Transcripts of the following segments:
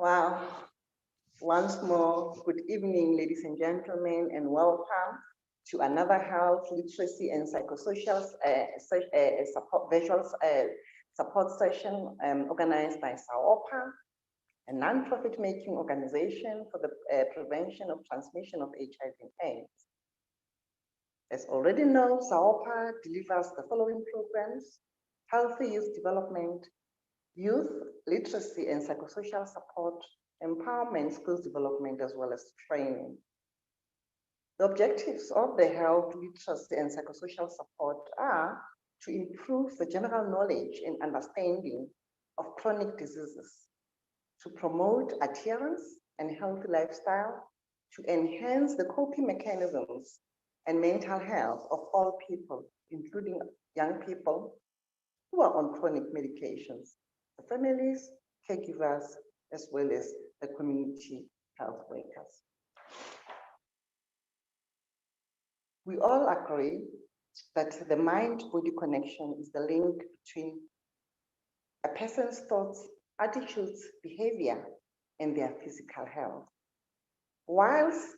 Wow. Once more, good evening, ladies and gentlemen, and welcome to another health, literacy, and psychosocial support session organized by SAOPA, a non-profit making organization for the prevention of transmission of HIV and AIDS. As already known, SAOPA delivers the following programs: healthy youth development, youth literacy and psychosocial support, empowerment, skills development, as well as training. The objectives of the health, literacy, and psychosocial support are to improve the general knowledge and understanding of chronic diseases, to promote adherence and healthy lifestyle, to enhance the coping mechanisms and mental health of all people, including young people who are on chronic medications, the families, caregivers, as well as the community health workers. We all agree that the mind-body connection is the link between a person's thoughts, attitudes, behavior, and their physical health. Whilst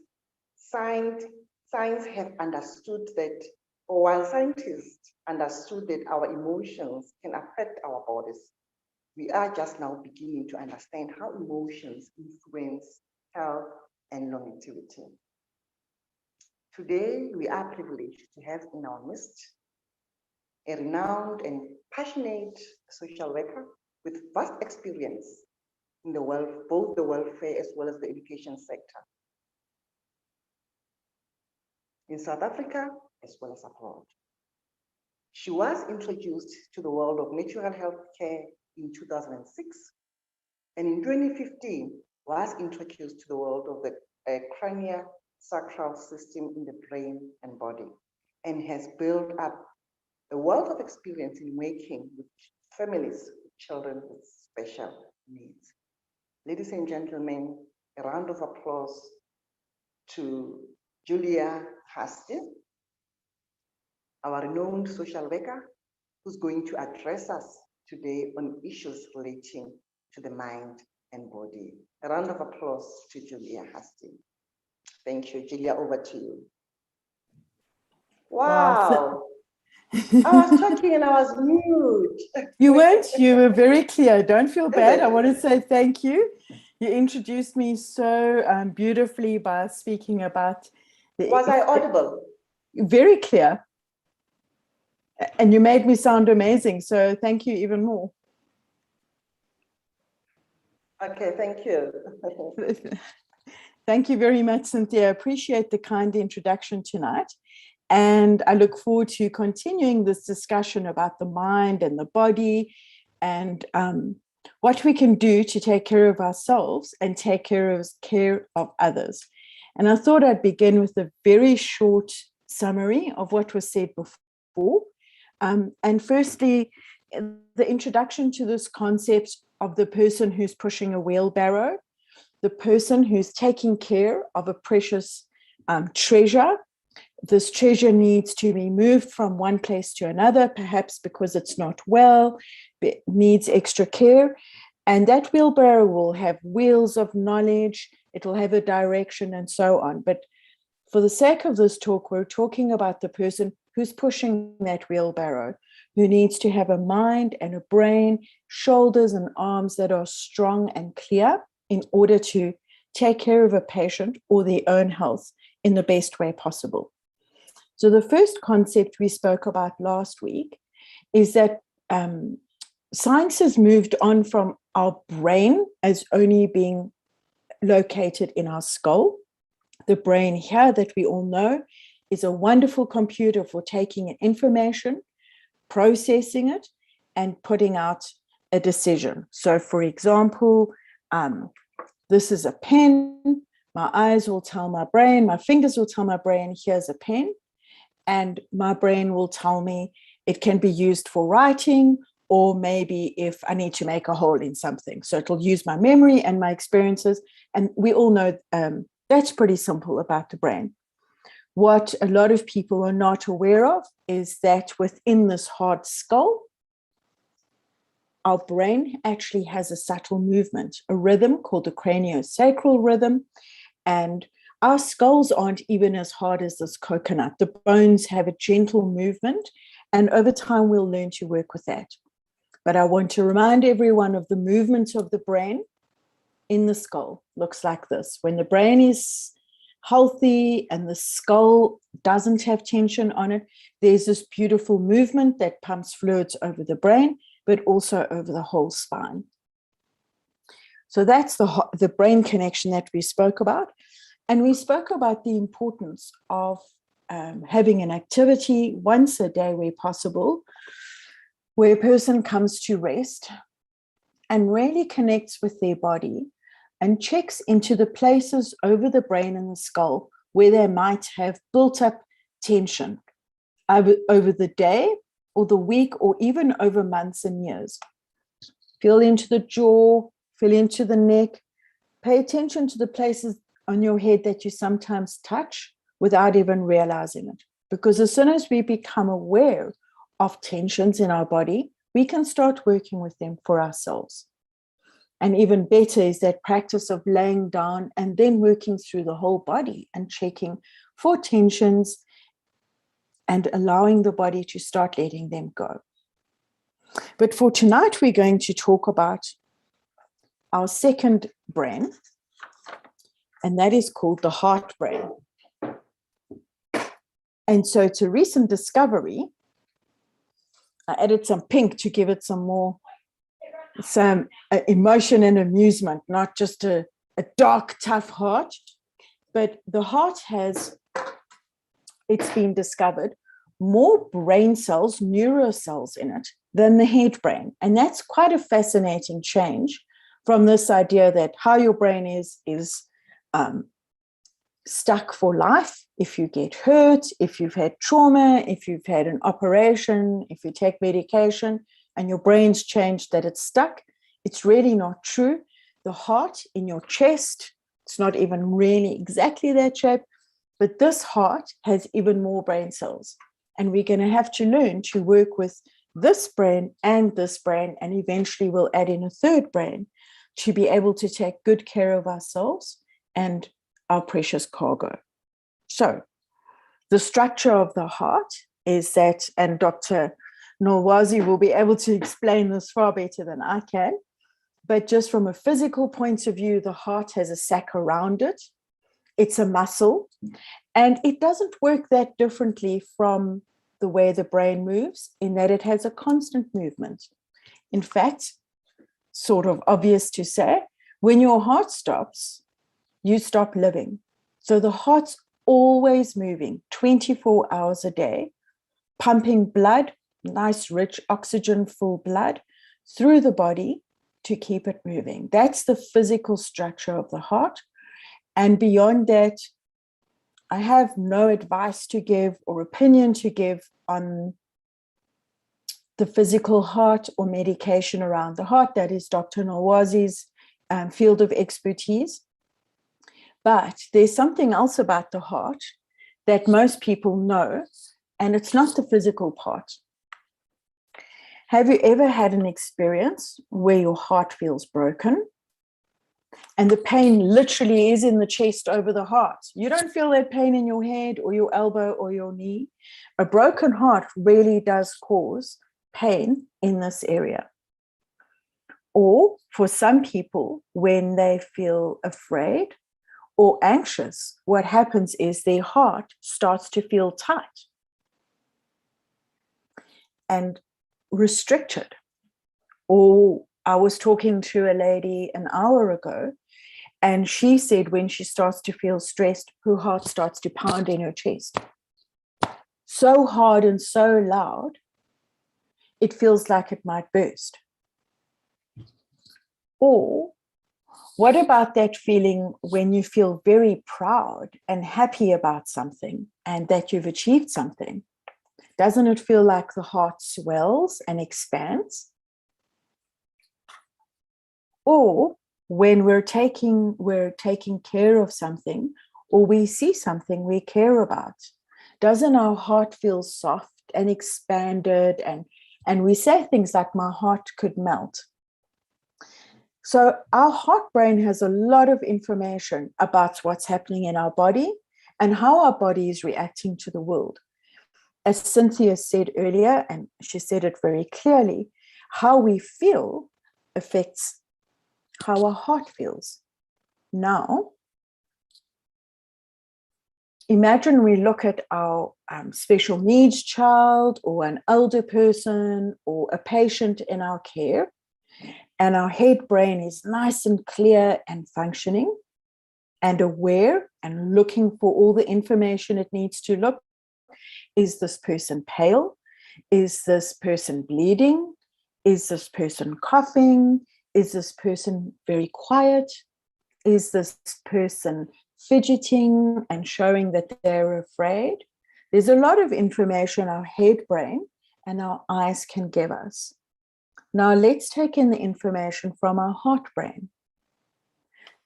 scientists have understood that, or while scientists understood that our emotions can affect our bodies, we are just now beginning to understand how emotions influence health and longevity. Today, we are privileged to have in our midst a renowned and passionate social worker with vast experience in both the welfare as well as the education sector, in South Africa as well as abroad. She was introduced to the world of natural health care in 2006, and in 2015 was introduced to the world of the craniosacral system in the brain and body, and has built up a wealth of experience in working with families with children with special needs. Ladies and gentlemen, a round of applause to Julia Hastie, our renowned social worker, who's going to address us today on issues relating to the mind and body. A round of applause to Julia Hastie. Thank you. Julia, over to you. Wow. I was talking and I was mute. You weren't. You were very clear. Don't feel bad. I want to say thank you. You introduced me so beautifully by speaking about the... Was I audible? Very clear. And you made me sound amazing. So thank you even more. Okay, thank you. Thank you very much, Cynthia. I appreciate the kind introduction tonight. And I look forward to continuing this discussion about the mind and the body and what we can do to take care of ourselves and take care of others. And I thought I'd begin with a very short summary of what was said before. And firstly, the introduction to this concept of the person who's pushing a wheelbarrow, the person who's taking care of a precious treasure. This treasure needs to be moved from one place to another, perhaps because it's not well, it needs extra care. And that wheelbarrow will have wheels of knowledge, it'll have a direction and so on. But for the sake of this talk, we're talking about the person who's pushing that wheelbarrow, who needs to have a mind and a brain, shoulders and arms that are strong and clear in order to take care of a patient or their own health in the best way possible. So the first concept we spoke about last week is that science has moved on from our brain as only being located in our skull. The brain here that we all know is a wonderful computer for taking in information, processing it, and putting out a decision. So for example, this is a pen. My eyes will tell my brain, my fingers will tell my brain, here's a pen. And my brain will tell me it can be used for writing, or maybe if I need to make a hole in something. So it'll use my memory and my experiences. And we all know that's pretty simple about the brain. What a lot of people are not aware of is that within this hard skull, our brain actually has a subtle movement, a rhythm called the craniosacral rhythm. And our skulls aren't even as hard as this coconut. The bones have a gentle movement, and over time we'll learn to work with that. But I want to remind everyone of the movement of the brain in the skull. Looks like this. When the brain is healthy and the skull doesn't have tension on it, there's this beautiful movement that pumps fluids over the brain, but also over the whole spine. So that's the brain connection that we spoke about. And we spoke about the importance of having an activity once a day where possible, where a person comes to rest and really connects with their body and checks into the places over the brain and the skull where they might have built up tension over the day or the week or even over months and years. Feel into the jaw, feel into the neck, pay attention to the places on your head that you sometimes touch without even realizing it. Because as soon as we become aware of tensions in our body, we can start working with them for ourselves. And even better is that practice of laying down and then working through the whole body and checking for tensions and allowing the body to start letting them go. But for tonight, we're going to talk about our second brain, and that is called the heart brain. And so it's a recent discovery. I added some pink to give it some emotion and amusement, not just a dark, tough heart. But the heart has, it's been discovered, more brain cells, neurocells in it than the head brain. And that's quite a fascinating change from this idea that how your brain is stuck for life. If you get hurt, if you've had trauma, if you've had an operation, if you take medication and your brain's changed that it's stuck, it's really not true. The heart in your chest, it's not even really exactly that shape, but this heart has even more brain cells. And we're going to have to learn to work with this brain, and eventually we'll add in a third brain to be able to take good care of ourselves and our precious cargo. So the structure of the heart is that, and Dr. Nolwazi will be able to explain this far better than I can, but just from a physical point of view, the heart has a sac around it. It's a muscle, and it doesn't work that differently from the way the brain moves, in that it has a constant movement. In fact, sort of obvious to say, when your heart stops, you stop living. So the heart's always moving 24 hours a day, pumping blood, nice, rich, oxygen-full blood through the body to keep it moving. That's the physical structure of the heart. And beyond that, I have no advice to give or opinion to give on the physical heart or medication around the heart. That is Dr. Nolwazi's field of expertise. But there's something else about the heart that most people know, and it's not the physical part. Have you ever had an experience where your heart feels broken and the pain literally is in the chest over the heart? You don't feel that pain in your head or your elbow or your knee. A broken heart really does cause pain in this area. Or for some people, when they feel afraid or anxious, what happens is their heart starts to feel tight and restricted. Or I was talking to a lady an hour ago, and she said when she starts to feel stressed, her heart starts to pound in her chest so hard and so loud, it feels like it might burst. Or what about that feeling when you feel very proud and happy about something and that you've achieved something? Doesn't it feel like the heart swells and expands? Or when we're taking care of something, or we see something we care about, doesn't our heart feel soft and expanded And we say things like, my heart could melt. So our heart brain has a lot of information about what's happening in our body and how our body is reacting to the world. As Cynthia said earlier, and she said it very clearly, how we feel affects how our heart feels. Now, imagine we look at our special needs child or an elder person or a patient in our care, and our head brain is nice and clear and functioning and aware and looking for all the information it needs to look. Is this person pale? Is this person bleeding? Is this person coughing? Is this person very quiet? Is this person fidgeting and showing that they're afraid? There's a lot of information our head brain and our eyes can give us. Now let's take in the information from our heart brain.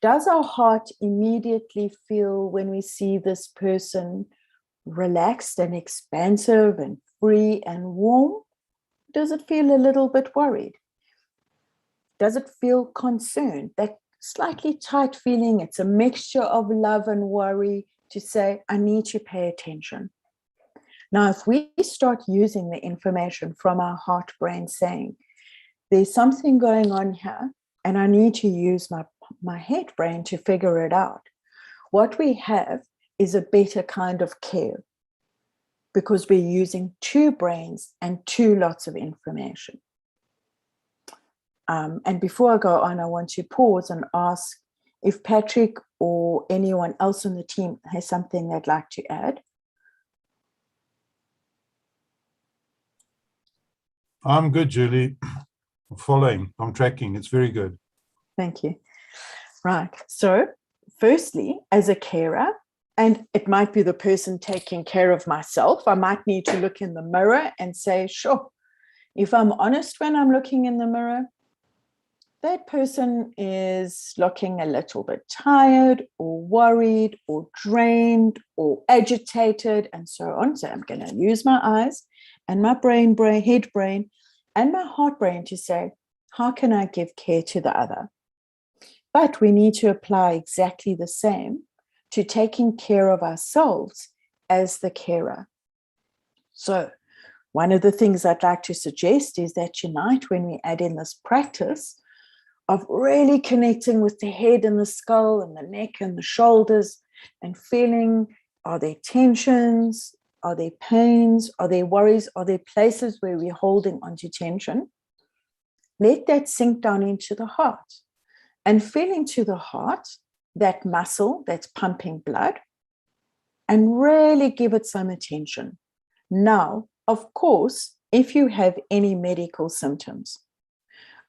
Does our heart immediately feel when we see this person relaxed and expansive and free and warm? Does it feel a little bit worried? Does it feel concerned? That slightly tight feeling, it's a mixture of love and worry to say, I need to pay attention. Now, if we start using the information from our heart brain saying, there's something going on here, and I need to use my head brain to figure it out, what we have is a better kind of care because we're using two brains and two lots of information. And before I go on, I want to pause and ask if Patrick or anyone else on the team has something they'd like to add. I'm good, Julie. I'm following, I'm tracking. It's very good. Thank you. Right. So firstly, as a carer, and it might be the person taking care of myself, I might need to look in the mirror and say, sure, if I'm honest when I'm looking in the mirror, that person is looking a little bit tired or worried or drained or agitated and so on. So I'm going to use my eyes and my head brain and my heart brain to say, how can I give care to the other? But we need to apply exactly the same to taking care of ourselves as the carer. So one of the things I'd like to suggest is that tonight, when we add in this practice of really connecting with the head and the skull and the neck and the shoulders and feeling, are there tensions? Are there pains? Are there worries? Are there places where we're holding onto tension? Let that sink down into the heart and feel into the heart, that muscle that's pumping blood, and really give it some attention. Now, of course, if you have any medical symptoms,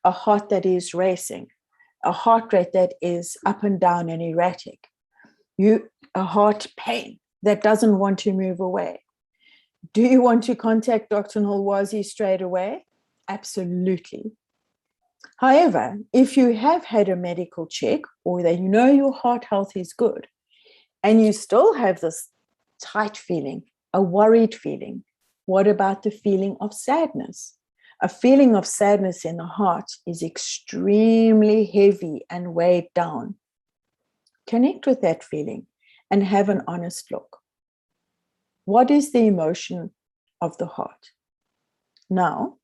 a heart that is racing, a heart rate that is up and down and erratic, a heart pain that doesn't want to move away. Do you want to contact Dr. Nolwazi straight away? Absolutely. However, if you have had a medical check or that you know your heart health is good and you still have this tight feeling, a worried feeling, what about the feeling of sadness? A feeling of sadness in the heart is extremely heavy and weighed down. Connect with that feeling and have an honest look. What is the emotion of the heart? Now,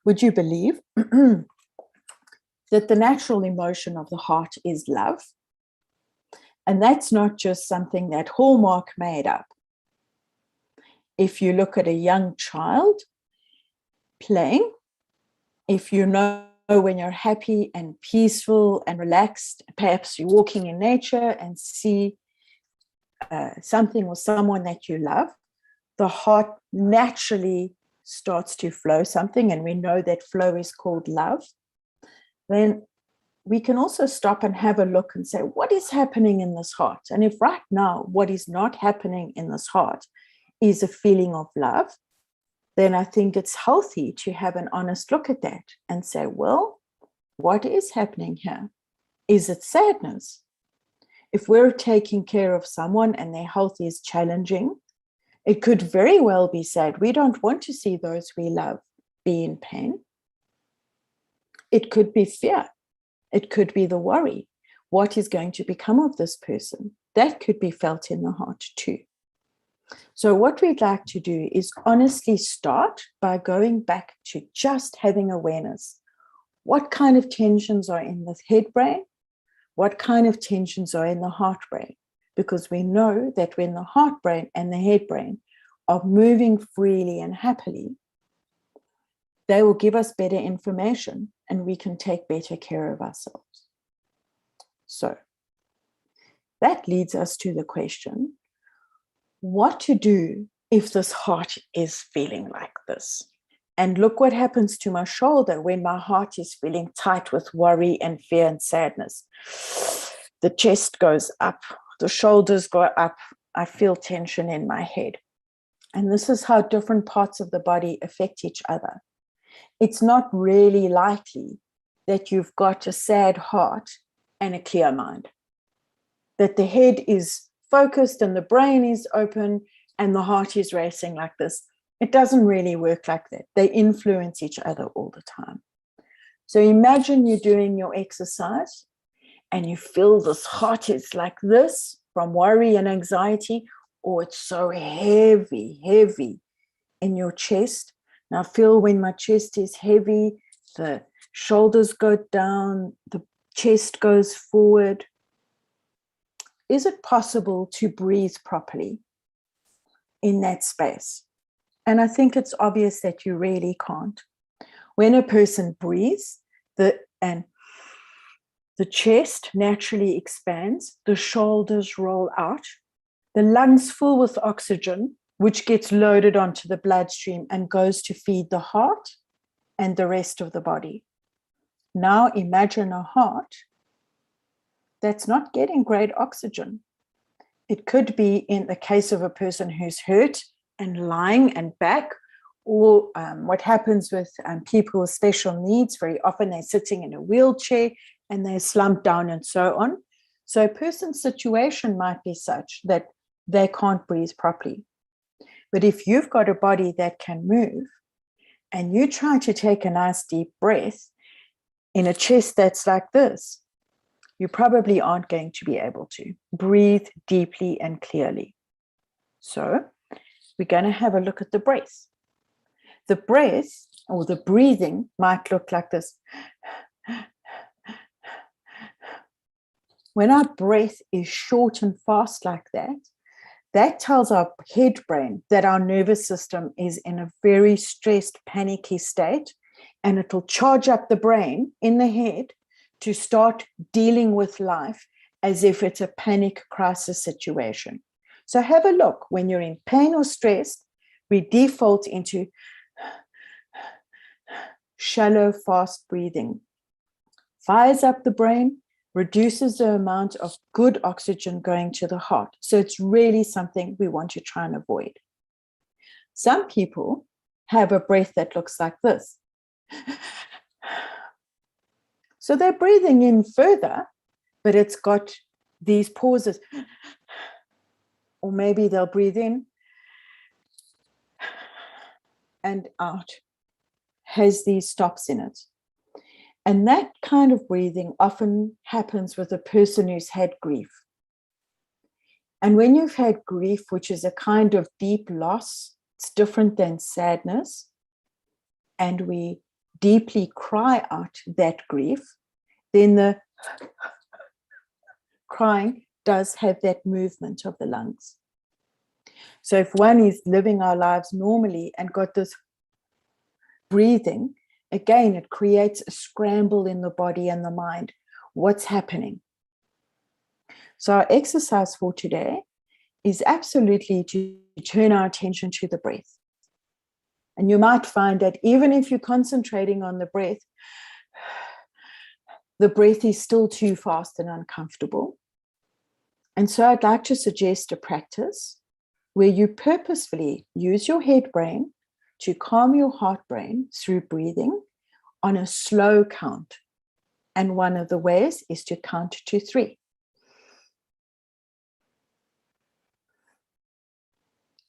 would you believe that the natural emotion of the heart is love? And that's not just something that Hallmark made up. If you look at a young child playing, if you know when you're happy and peaceful and relaxed, perhaps you're walking in nature and see something or someone that you love, the heart naturally starts to flow something, and we know that flow is called love. Then we can also stop and have a look and say, what is happening in this heart? And if right now what is not happening in this heart is a feeling of love, then I think it's healthy to have an honest look at that and say, well, what is happening here? Is it sadness? If we're taking care of someone and their health is challenging, It could very well be sad. We don't want to see those we love be in pain. It could be fear. It could be the worry. What is going to become of this person? That could be felt in the heart too. So what we'd like to do is honestly start by going back to just having awareness. What kind of tensions are in the head brain? What kind of tensions are in the heart brain? Because we know that when the heart brain and the head brain are moving freely and happily, they will give us better information and we can take better care of ourselves. So that leads us to the question, what to do if this heart is feeling like this? And look what happens to my shoulder when my heart is feeling tight with worry and fear and sadness. The chest goes up, the shoulders go up. I feel tension in my head. And this is how different parts of the body affect each other. It's not really likely that you've got a sad heart and a clear mind, that the head is focused and the brain is open and the heart is racing like this. It doesn't really work like that. They influence each other all the time. So imagine you're doing your exercise and you feel this heart is like this from worry and anxiety, or it's so heavy in your chest. Now feel when my chest is heavy, the shoulders go down, the chest goes forward. Is it possible to breathe properly in that space? And I think it's obvious that you really can't. When a person breathes, the chest naturally expands, the shoulders roll out, the lungs fill with oxygen, which gets loaded onto the bloodstream and goes to feed the heart and the rest of the body. Now imagine a heart that's not getting great oxygen. It could be in the case of a person who's hurt and lying and back, or what happens with people with special needs, very often they're sitting in a wheelchair and they're slumped down and so on. So a person's situation might be such that they can't breathe properly. But if you've got a body that can move and you try to take a nice deep breath in a chest that's like this, you probably aren't going to be able to breathe deeply and clearly. So we're going to have a look at the breath. The breath or the breathing might look like this. When our breath is short and fast like that, that tells our head brain that our nervous system is in a very stressed, panicky state, and it'll charge up the brain in the head to start dealing with life as if it's a panic crisis situation. So have a look. When you're in pain or stressed, we default into shallow, fast breathing. Fires up the brain, reduces the amount of good oxygen going to the heart. So it's really something we want to try and avoid. Some people have a breath that looks like this. So they're breathing in further, but it's got these pauses. Or maybe they'll breathe in and out, has these stops in it. And that kind of breathing often happens with a person who's had grief. And when you've had grief, which is a kind of deep loss, it's different than sadness, and we deeply cry out that grief, then the crying does have that movement of the lungs. So if one is living our lives normally and got this breathing, again, it creates a scramble in the body and the mind. What's happening? So our exercise for today is absolutely to turn our attention to the breath. And you might find that even if you're concentrating on the breath is still too fast and uncomfortable. And so I'd like to suggest a practice where you purposefully use your head brain to calm your heart brain through breathing on a slow count. And one of the ways is to count to 3.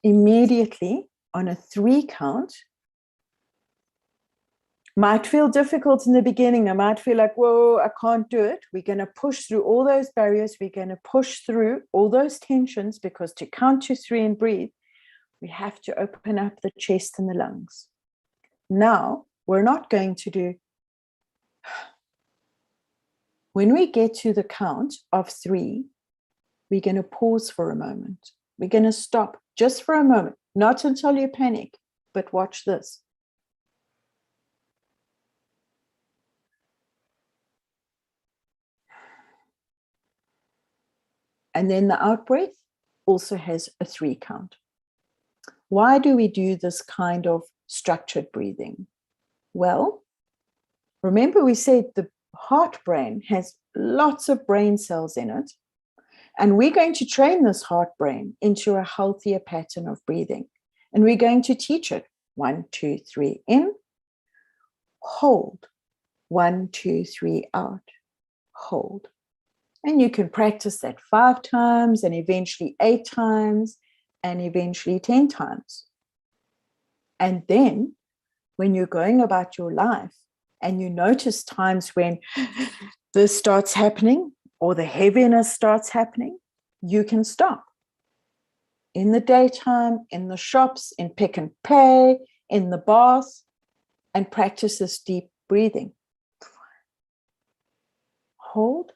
immediately on a 3 count, might feel difficult in the beginning. I might feel like, whoa, I can't do it. We're going to push through all those barriers. We're going to push through all those tensions, because to count to 3 and breathe, we have to open up the chest and the lungs. Now, we're not going to do. When we get to the count of 3, we're going to pause for a moment. We're going to stop just for a moment, not until you panic, but watch this. And then the out breath also has a 3 count. Why do we do this kind of structured breathing? Well, remember we said the heart brain has lots of brain cells in it. And we're going to train this heart brain into a healthier pattern of breathing. And we're going to teach it 1, 2, 3 in, hold, 1, 2, 3 out, hold. And you can practice that 5 times and eventually 8 times and eventually 10 times. And then when you're going about your life and you notice times when this starts happening or the heaviness starts happening, you can stop. In the daytime, in the shops, in Pick and Pay, in the bath, and practice this deep breathing. Hold,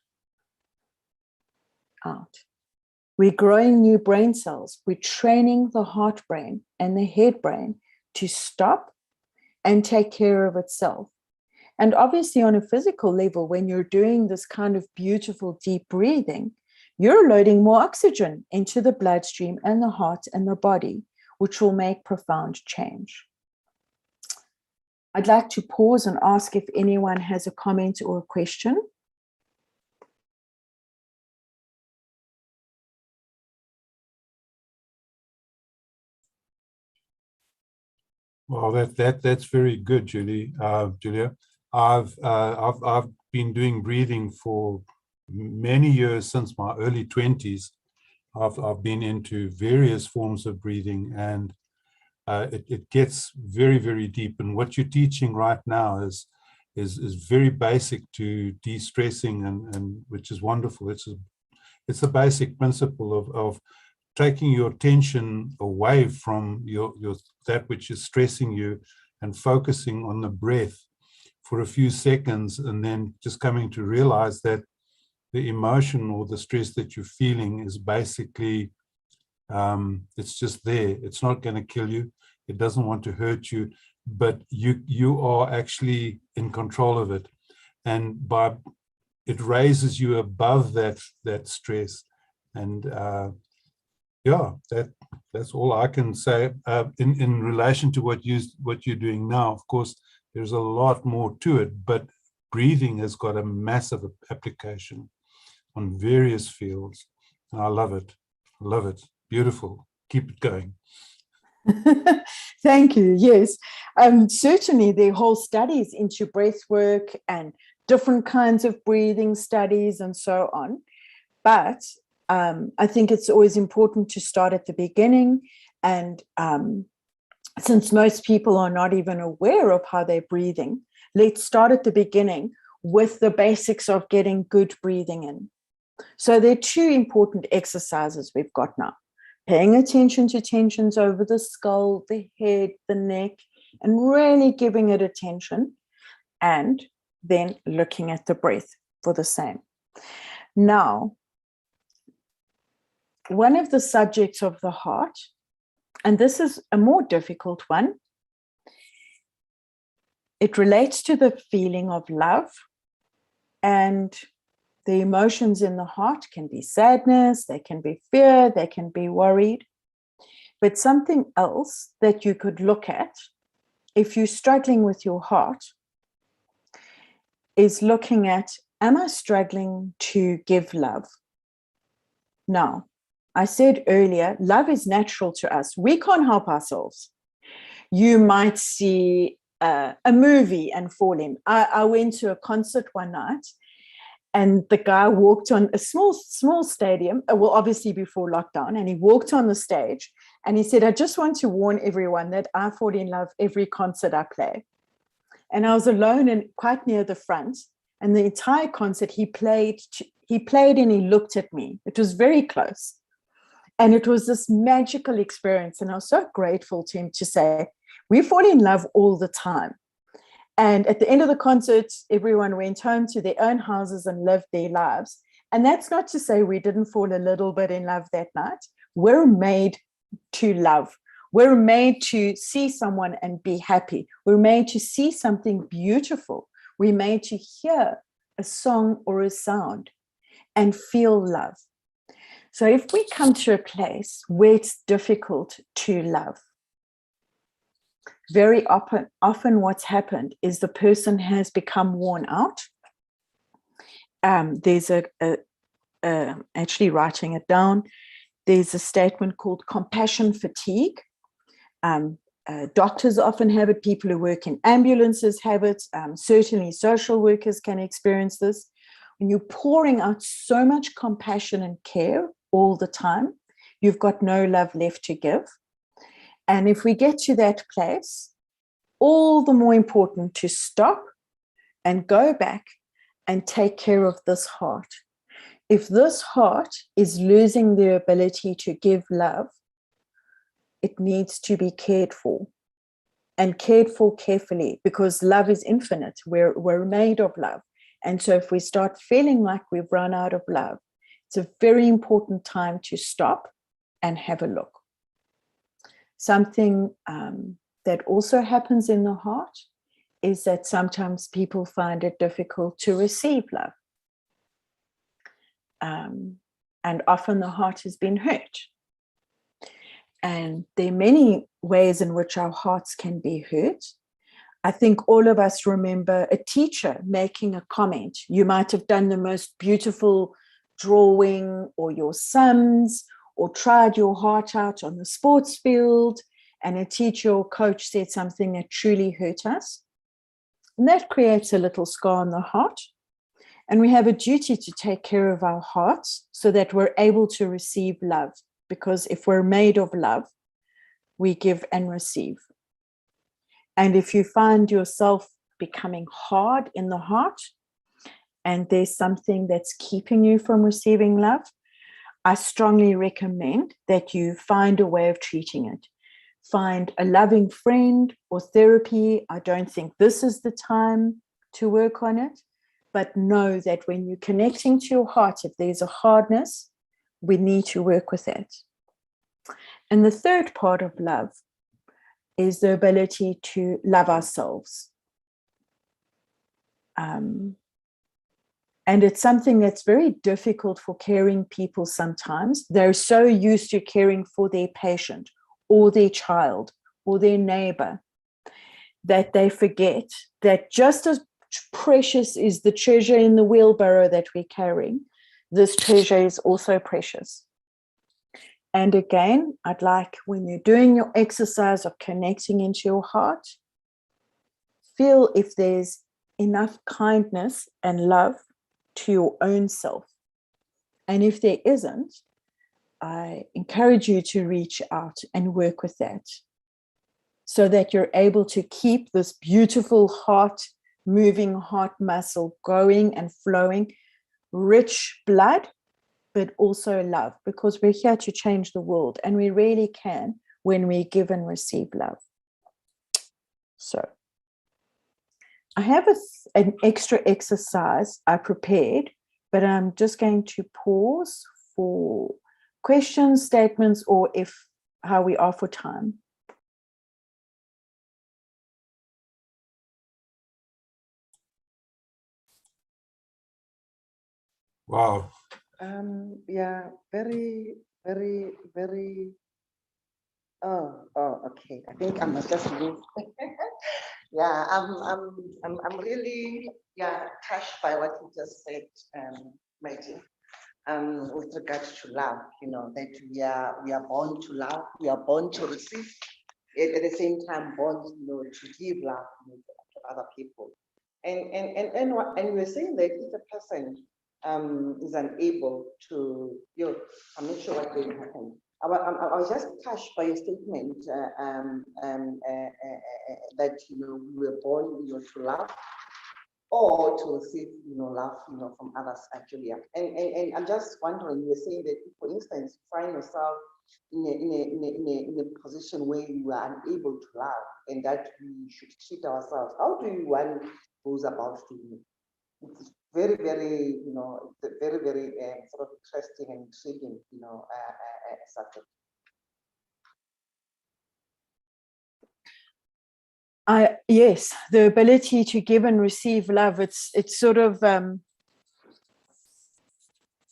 out. We're growing new brain cells. We're training the heart brain and the head brain to stop and take care of itself. And obviously on a physical level, when you're doing this kind of beautiful deep breathing, you're loading more oxygen into the bloodstream and the heart and the body, which will make profound change. I'd like to pause and ask if anyone has a comment or a question. Well, that's very good, Julia. I've been doing breathing for many years, since my early 20s. I've been into various forms of breathing, and it gets very, very deep. And what you're teaching right now is very basic to de-stressing, and which is wonderful. It's a basic principle of taking your attention away from your that which is stressing you and focusing on the breath for a few seconds, and then just coming to realize that the emotion or the stress that you're feeling is basically, it's just there. It's not going to kill you. It doesn't want to hurt you, but you are actually in control of it. And it raises you above that stress. And yeah, that's all I can say in relation to what you're doing now. Of course, there's a lot more to it, but breathing has got a massive application on various fields. And I love it. I love it. Beautiful. Keep it going. Thank you. Yes, certainly there are whole studies into breath work and different kinds of breathing studies and so on. But I think it's always important to start at the beginning. And since most people are not even aware of how they're breathing, let's start at the beginning with the basics of getting good breathing in. So there are 2 important exercises we've got now. Paying attention to tensions over the skull, the head, the neck, and really giving it attention, and then looking at the breath for the same. Now, one of the subjects of the heart, and this is a more difficult one, it relates to the feeling of love, and the emotions in the heart can be sadness, they can be fear, they can be worried. But something else that you could look at if you're struggling with your heart is looking at, am I struggling to give love? Now, I said earlier, love is natural to us. We can't help ourselves. You might see a movie and fall in. I went to a concert one night, and the guy walked on a small stadium, well, obviously before lockdown, and he walked on the stage, And he said, I just want to warn everyone that I fall in love every concert I play. And I was alone and quite near the front. And the entire concert he played and he looked at me. It was very close. And it was this magical experience. And I was so grateful to him to say, we fall in love all the time. And at the end of the concert, everyone went home to their own houses and lived their lives. And that's not to say we didn't fall a little bit in love that night. We're made to love. We're made to see someone and be happy. We're made to see something beautiful. We're made to hear a song or a sound and feel love. So if we come to a place where it's difficult to love, very often what's happened is the person has become worn out. There's actually writing it down, there's a statement called compassion fatigue. Doctors often have it, people who work in ambulances have it, certainly social workers can experience this. When you're pouring out so much compassion and care all the time, you've got no love left to give. And if we get to that place, all the more important to stop and go back and take care of this heart. If this heart is losing the ability to give love, it needs to be cared for, and cared for carefully, because love is infinite. We're made of love. And so if we start feeling like we've run out of love, it's a very important time to stop and have a look. Something that also happens in the heart is that sometimes people find it difficult to receive love. And often the heart has been hurt. And there are many ways in which our hearts can be hurt. I think all of us remember a teacher making a comment. You might have done the most beautiful drawing, or your sums, or tried your heart out on the sports field, and a teacher or coach said something that truly hurt us. And that creates a little scar on the heart. And we have a duty to take care of our hearts so that we're able to receive love. Because if we're made of love, we give and receive. And if you find yourself becoming hard in the heart, and there's something that's keeping you from receiving love, I strongly recommend that you find a way of treating it. Find a loving friend or therapy. I don't think this is the time to work on it, but know that when you're connecting to your heart, if there's a hardness, we need to work with that. And the third part of love is the ability to love ourselves. And it's something that's very difficult for caring people sometimes. They're so used to caring for their patient or their child or their neighbor that they forget that just as precious is the treasure in the wheelbarrow that we're carrying, this treasure is also precious. And again, I'd like, when you're doing your exercise of connecting into your heart, feel if there's enough kindness and love to your own self. And if there isn't, I encourage you to reach out and work with that so that you're able to keep this beautiful heart, moving heart muscle going and flowing, rich blood, but also love, because we're here to change the world, and we really can when we give and receive love. So I have an extra exercise I prepared, but I'm just going to pause for questions, statements, or how we are for time. Wow. Yeah, very, very, very. Oh, okay. I think I must just leave. Yeah, I'm really, touched by what you just said, Maggie. With regards to love, that we are born to love, we are born to receive, yet at the same time born, to give love to other people. And we're saying that if a person is unable to, I'm not sure what will happen. I was just touched by your statement that we were born to laugh or to receive love from others actually. And I'm just wondering, you were saying that, for instance, you find yourself in a position where you are unable to love, and that we should treat ourselves. How do you one goes about doing it? It's very, very, very, very sort of interesting and intriguing, subject. Yes, the ability to give and receive love, it's sort of the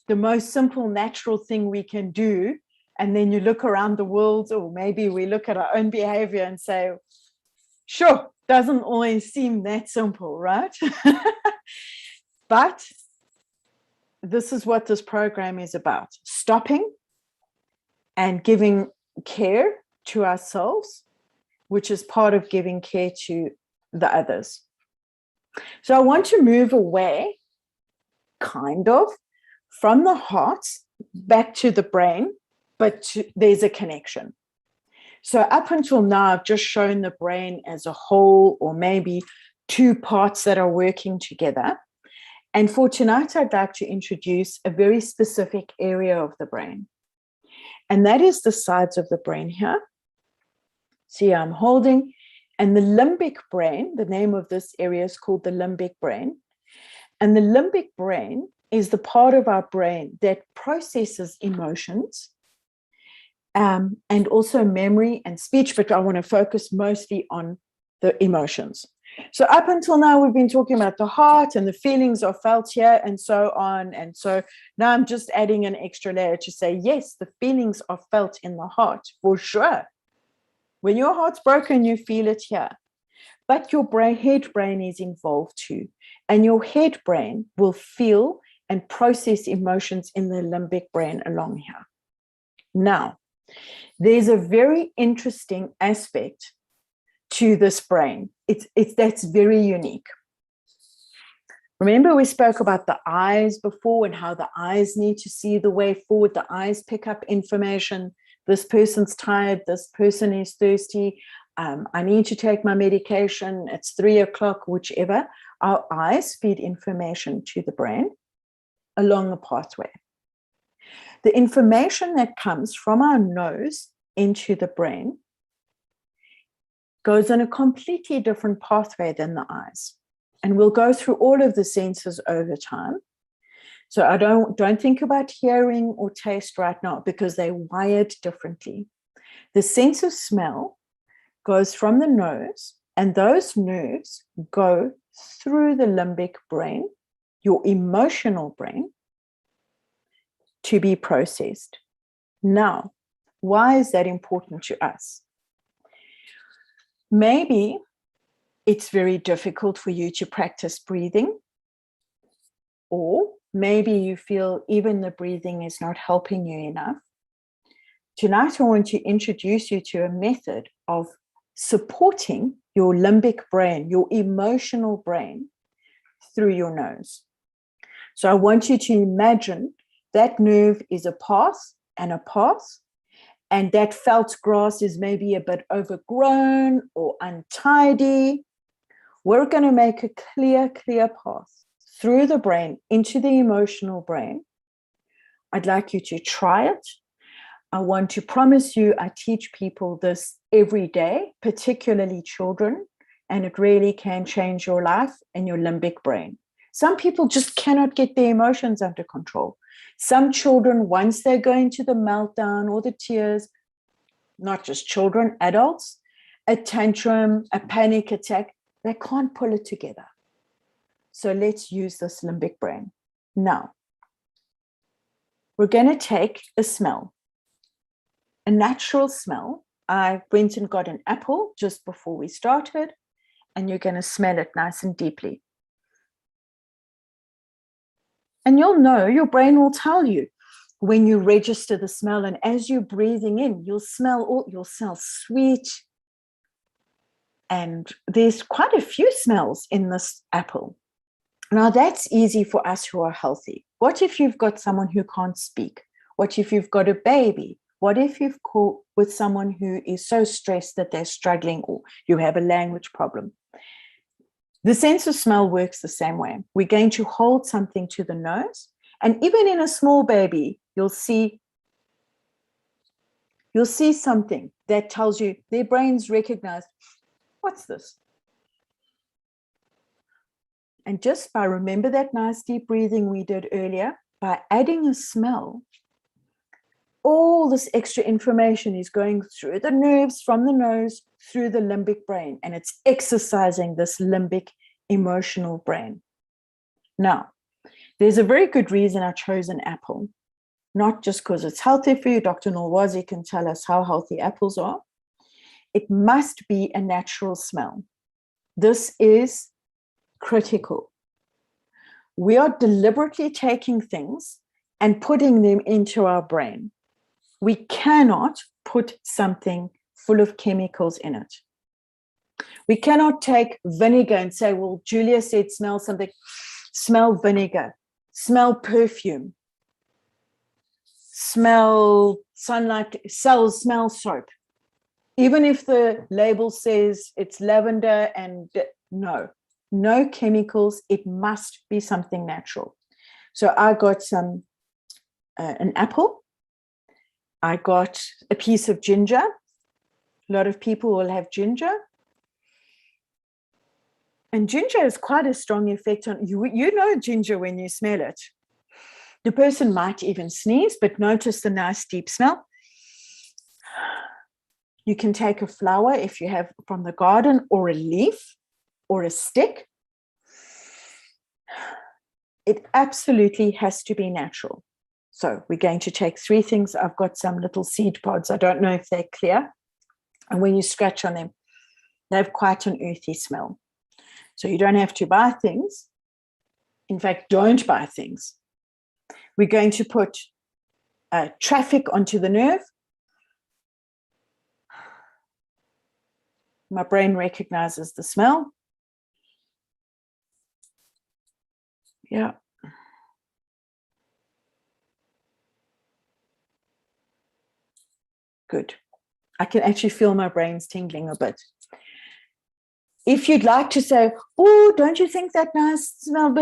most simple, natural thing we can do. And then you look around the world, or maybe we look at our own behavior and say, sure, doesn't always seem that simple, right? But this is what this program is about: stopping and giving care to ourselves, which is part of giving care to the others. So I want to move away, kind of, from the heart back to the brain, but there's a connection. So up until now, I've just shown the brain as a whole, or maybe two parts that are working together. And for tonight, I'd like to introduce a very specific area of the brain. And that is the sides of the brain here. See, I'm holding, and the limbic brain, the name of this area is called the limbic brain. And the limbic brain is the part of our brain that processes emotions and also memory and speech, but I want to focus mostly on the emotions. So up until now, we've been talking about the heart and the feelings are felt here and so on. And so now I'm just adding an extra layer to say, yes, the feelings are felt in the heart for sure. When your heart's broken, you feel it here. But your head brain is involved too. And your head brain will feel and process emotions in the limbic brain along here. Now, there's a very interesting aspect to this brain. That's very unique. Remember, we spoke about the eyes before and how the eyes need to see the way forward. The eyes pick up information. This person's tired. This person is thirsty. I need to take my medication. It's 3 o'clock, whichever. Our eyes feed information to the brain along a pathway. The information that comes from our nose into the brain goes on a completely different pathway than the eyes. And we'll go through all of the senses over time. So I don't think about hearing or taste right now because they're wired differently. The sense of smell goes from the nose, and those nerves go through the limbic brain, your emotional brain, to be processed. Now, why is that important to us? Maybe it's very difficult for you to practice breathing, or maybe you feel even the breathing is not helping you enough. Tonight, I want to introduce you to a method of supporting your limbic brain, your emotional brain, through your nose. So I want you to imagine that nerve is a path, and that felt grass is maybe a bit overgrown or untidy. We're going to make a clear path through the brain into the emotional brain. I'd like you to try it. I want to promise you, I teach people this every day, particularly children, and it really can change your life and your limbic brain. Some people just cannot get their emotions under control. Some children, once they go into the meltdown or the tears, not just children, adults, a tantrum, a panic attack, they can't pull it together. So let's use this limbic brain. Now, we're going to take a smell, a natural smell. I went and got an apple just before we started, and you're going to smell it nice and deeply. And you'll know, your brain will tell you when you register the smell, and as you're breathing in, you'll smell sweet. And there's quite a few smells in this apple. Now that's easy for us who are healthy. What if you've got someone who can't speak? What if you've got a baby What if you've caught with someone who is so stressed that they're struggling, or you have a language problem? The sense of smell works the same way. We're going to hold something to the nose, and even in a small baby, you'll see something that tells you their brains recognize, what's this? And just by, remember that nice deep breathing we did earlier, by adding a smell, all this extra information is going through the nerves from the nose through the limbic brain, and it's exercising this limbic emotional brain. Now, there's a very good reason I chose an apple, not just because it's healthy for you. Dr. Nolwazi can tell us how healthy apples are. It must be a natural smell. This is critical. We are deliberately taking things and putting them into our brain. We cannot put something full of chemicals in it. We cannot take vinegar and say, well, Julia said smell something. Smell vinegar, smell perfume, smell sunlight, smell soap. Even if the label says it's lavender, and no chemicals, it must be something natural. So I got an apple. I got a piece of ginger. A lot of people will have ginger. And ginger has quite a strong effect on you. You know ginger when you smell it. The person might even sneeze, but notice the nice deep smell. You can take a flower if you have from the garden, or a leaf, or a stick. It absolutely has to be natural. So we're going to take 3 things. I've got some little seed pods. I don't know if they're clear. And when you scratch on them, they have quite an earthy smell. So you don't have to buy things. In fact, don't buy things. We're going to put traffic onto the nerve. My brain recognizes the smell. Yeah. Good. I can actually feel my brain's tingling a bit. If you'd like to say, oh, don't you think that nice smell?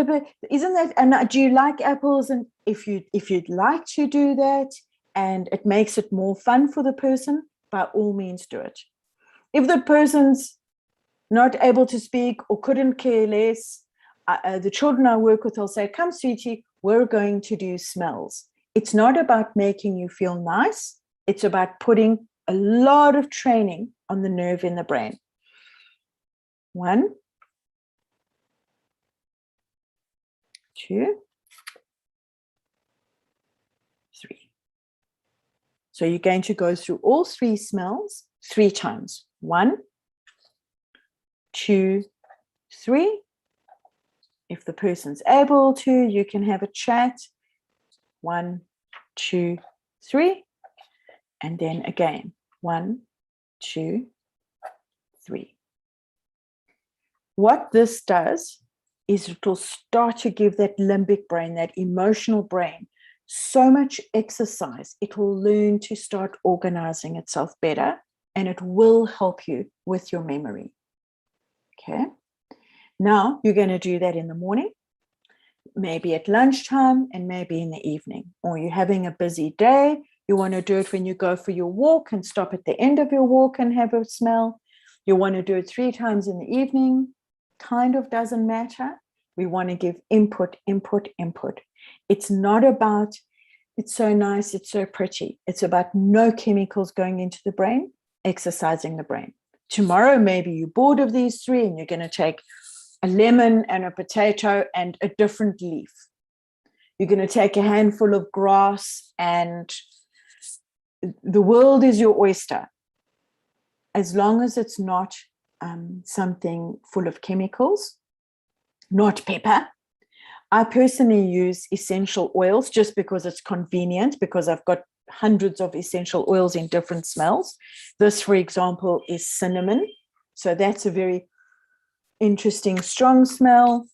Isn't that, and do you like apples? And if you'd like to do that, and it makes it more fun for the person, by all means do it. If the person's not able to speak or couldn't care less, the children I work with will say, come, sweetie, we're going to do smells. It's not about making you feel nice. It's about putting a lot of training on the nerve in the brain. 1, 2, 3. So you're going to go through all 3 smells 3 times. 1, 2, 3. If the person's able to, you can have a chat. 1, 2, 3. And then again, 1, 2, 3. What this does is it will start to give that limbic brain, that emotional brain, so much exercise. It will learn to start organizing itself better, and it will help you with your memory. Okay. Now you're going to do that in the morning, maybe at lunchtime, and maybe in the evening. Or you're having a busy day. You want to do it when you go for your walk and stop at the end of your walk and have a smell. You want to do it 3 times in the evening. Kind of doesn't matter. We want to give input, input, input. It's not about, it's so nice, it's so pretty. It's about no chemicals going into the brain, exercising the brain. Tomorrow, maybe you're bored of these 3 and you're going to take a lemon and a potato and a different leaf. You're going to take a handful of grass, and the world is your oyster. As long as it's not something full of chemicals, not pepper. I personally use essential oils just because it's convenient, because I've got hundreds of essential oils in different smells. This, for example, is cinnamon. So that's a very interesting, strong smell.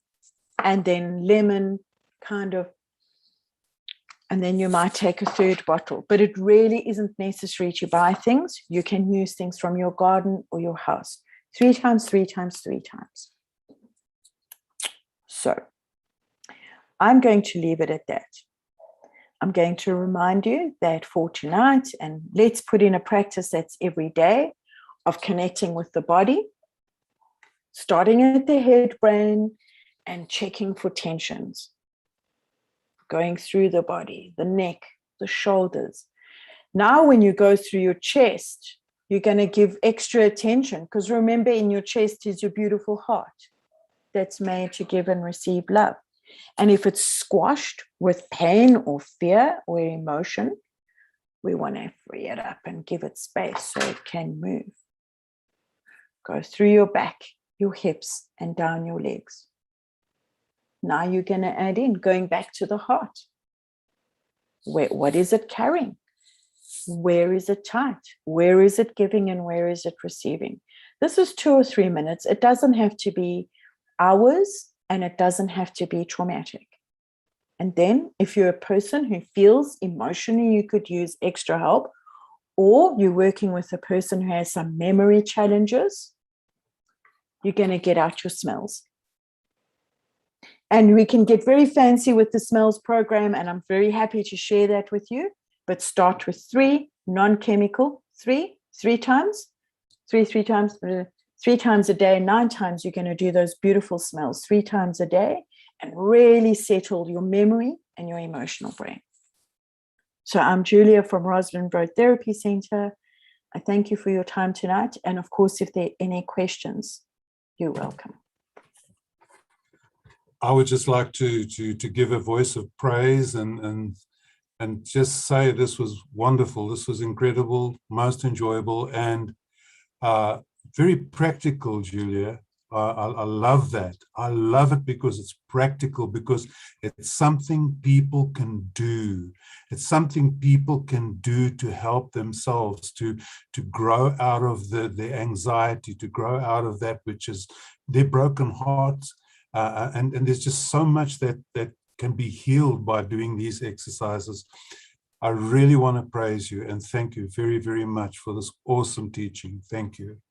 And then lemon, kind of And then you might take a third bottle, but it really isn't necessary to buy things. You can use things from your garden or your house 3 times, 3 times, 3 times. So I'm going to leave it at that. I'm going to remind you that for tonight, and let's put in a practice that's every day of connecting with the body, starting at the head, brain, and checking for tensions, going through the body, the neck, the shoulders. Now, when you go through your chest, you're going to give extra attention, because remember, in your chest is your beautiful heart that's made to give and receive love. And if it's squashed with pain or fear or emotion, we want to free it up and give it space so it can move. Go through your back, your hips, and down your legs. Now you're going to add in, going back to the heart. What is it carrying? Where is it tight? Where is it giving and where is it receiving? This is 2 or 3 minutes. It doesn't have to be hours, and it doesn't have to be traumatic. And then if you're a person who feels emotionally you could use extra help, or you're working with a person who has some memory challenges, you're going to get out your smells. And we can get very fancy with the smells program, and I'm very happy to share that with you. But start with 3 non-chemical, 3 times, 3 times, 3 times a day, 9 times you're going to do those beautiful smells 3 times a day, and really settle your memory and your emotional brain. So I'm Julia from Rosalind Road Therapy Center. I thank you for your time tonight. And of course, if there are any questions, you're welcome. I would just like to give a voice of praise and just say this was wonderful. This was incredible, most enjoyable, and very practical, Julia. I love that. I love it because it's practical, because it's something people can do. It's something people can do to help themselves, to grow out of the anxiety, to grow out of that which is their broken hearts. And there's just so much that can be healed by doing these exercises. I really want to praise you and thank you very, very much for this awesome teaching. Thank you.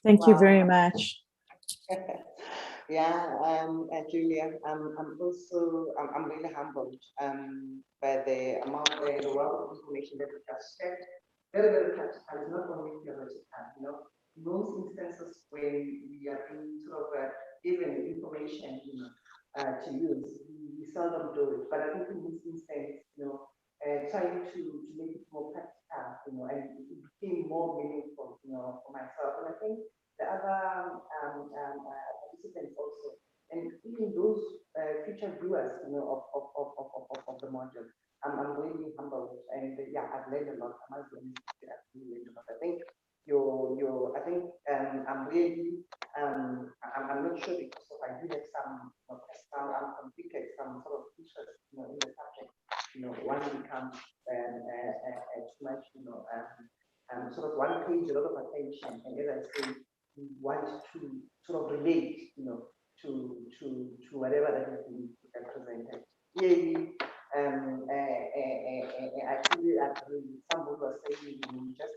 Thank you very much. Yeah, Julia, I'm really humbled by the amount, the wealth of information that we just shared. Very, very practical, it's not only theoretical, you know. In most instances when we are being sort of given information, you know, to use, we seldom do it. But I think in this instance, you know, trying to make it more practical, you know, and it became more meaningful, you know, for myself. And I think the other participants also, and even those future viewers, you know, of the module. I'm really humbled, and yeah, I've learned a lot. I must really learned a lot. I think I think I'm really I'm not sure because I do have some personal, I'm convicted, some sort of interest, you know, in the subject. You know, one becomes too much, you know, sort of one page, a lot of attention, and as I say, we want to sort of relate, you know, to whatever that has been presented. Clearly, I actually agree with someone who was saying you just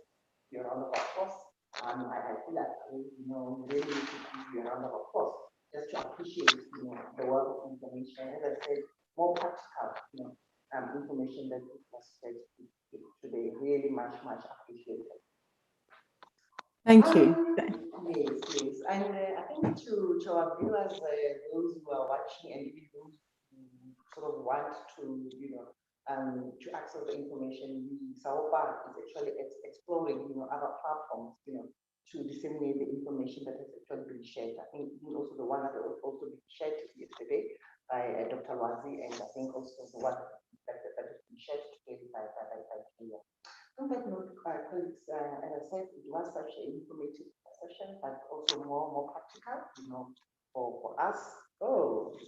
your round of applause. I feel like, you know, really need to give you a round of applause just to appreciate, you know, the wealth of information. As I said, more practical, you know, information that we just said today. Really much appreciated. Thank you. Yes. And I think to our viewers, those who are watching and even those who sort of want to, you know, to access the information, SAOPA is actually exploring, you know, other platforms, you know, to disseminate the information that has actually been shared. I think also the one that was also been shared yesterday by Dr. Wazi, and I think also the one that has been shared today by Kenya. On that note, colleagues, as I said, it was such an informative session, but also more practical, you know, for us. Oh,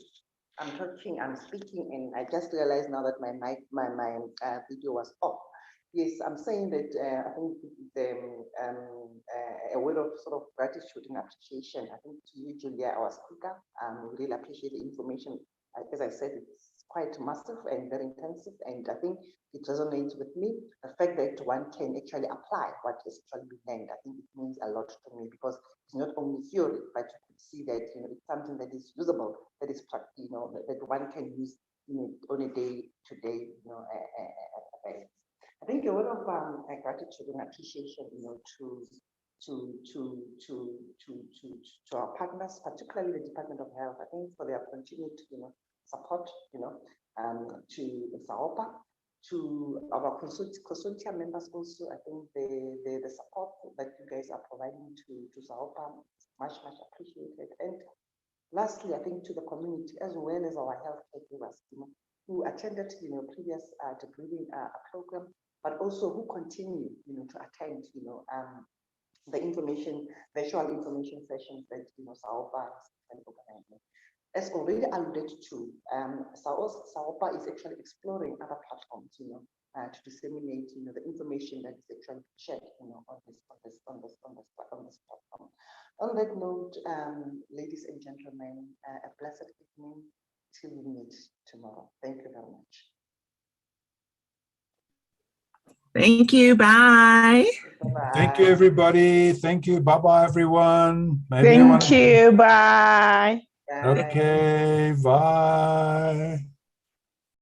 I'm talking, I'm speaking, and I just realized now that my mic, my video was off. Yes, I'm saying that I think a word of sort of gratitude and appreciation. I think to you, Julia, our speaker, we really appreciate the information. As I said, it's quite massive and very intensive, and I think it resonates with me. The fact that one can actually apply what is actually being learned, I think it means a lot to me, because it's not only theory, but you could see that it's something that is usable, that is that one can use on a day-to-day basis. I think a word of gratitude and appreciation, to our partners, particularly the Department of Health. I think for their continued, support, to SAOPA, to our consortium members also. I think the support that you guys are providing to SAOPA is much appreciated. And lastly, I think to the community as well as our healthcare givers, who attended, previous debriefing program, but also who continue, to attend, the virtual information sessions that SAOPA is organizing. As already alluded to, SAOPA is actually exploring other platforms, to disseminate, the information that is actually shared, on this platform. On that note, ladies and gentlemen, a blessed evening till we meet tomorrow. Thank you very much. Thank you. Bye. Bye-bye. Thank you, everybody. Thank you. Bye-bye, everyone. Thank you. Bye. Bye. Okay, bye.